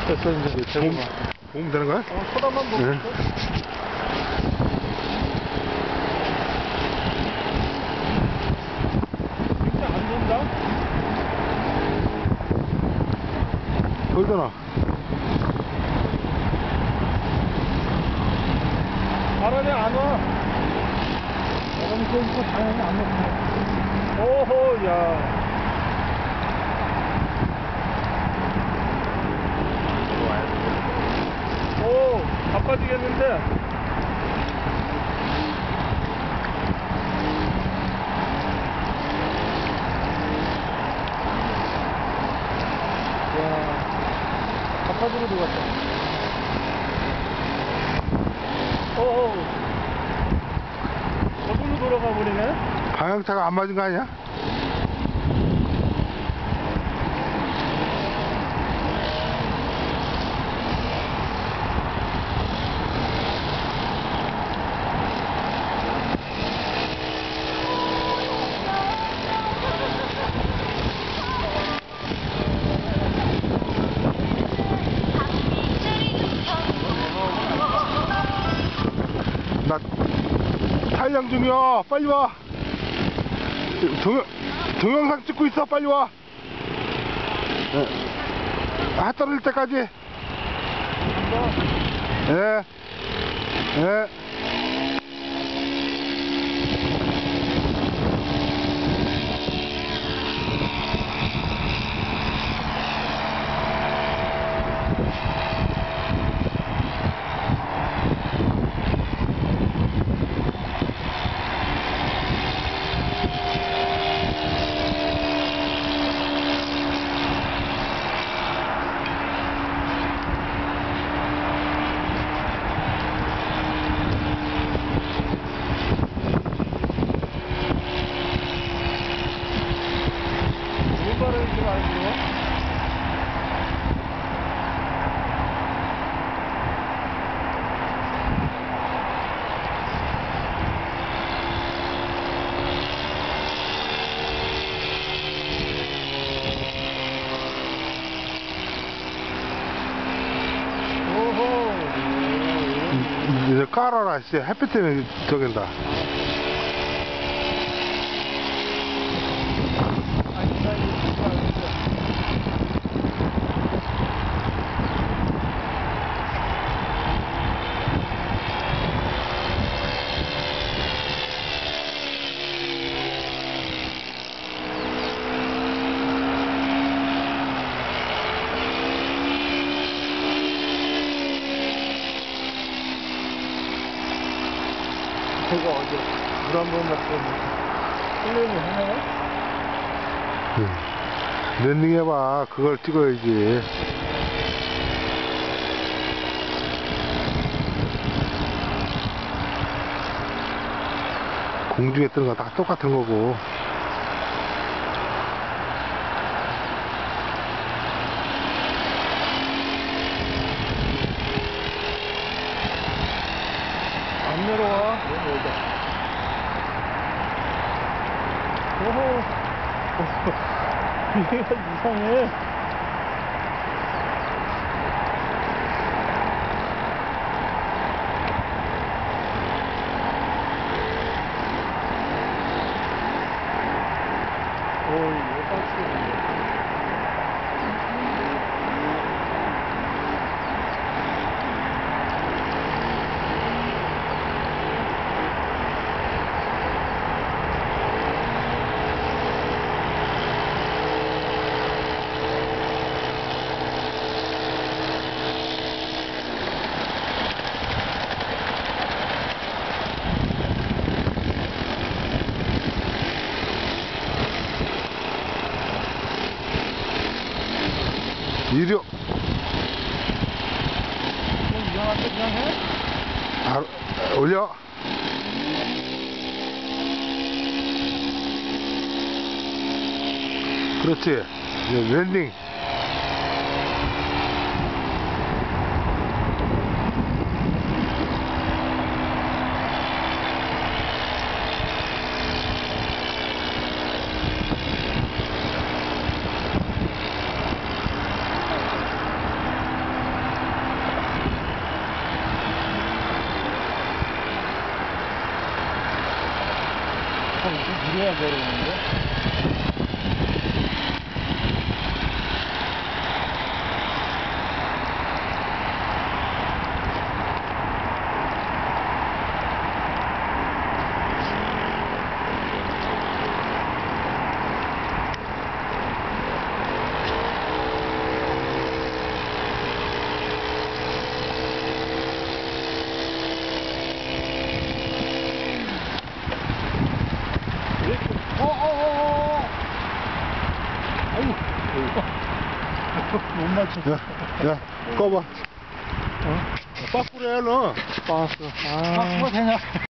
됐어, 이제. 보면 되는 거야? 쳐다만 보고. 네. 진짜 안 된다? 돌잖아. 바람이 안 와. 바람이 쏘니까 당연히 안 먹네. 오호, 야. 오, 바빠지겠는데? 야, 바빠지로 들어갔다. 오, 저기로 돌아가 버리네? 방향차가 안 맞은 거 아니야? 나 촬영 중이야. 빨리 와. 동영상 찍고 있어. 빨리 와. 해 떨어질 때까지. 예. 예. 이제 깔아라. 햇빛 때문에 저긴다. 제가 어제 물 한 번 맞더니 플레이를 하나요? 랜딩 해봐. 그걸 찍어야지. 공중에 뜨는 거 다 똑같은 거고. 안 내려와. 너무 멀다. 오호. 얘가 이상해. 오, 이거 빡치네. 이려. 그냥 이상한데 그냥 해? 아, 올려. 그렇지. 이제 랜딩. 이래야 걸어오는데? 못 맞췄어. 야, 꺼봐. 어? 빠꾸래, 너. 빠았어. 아, 뭐 되냐?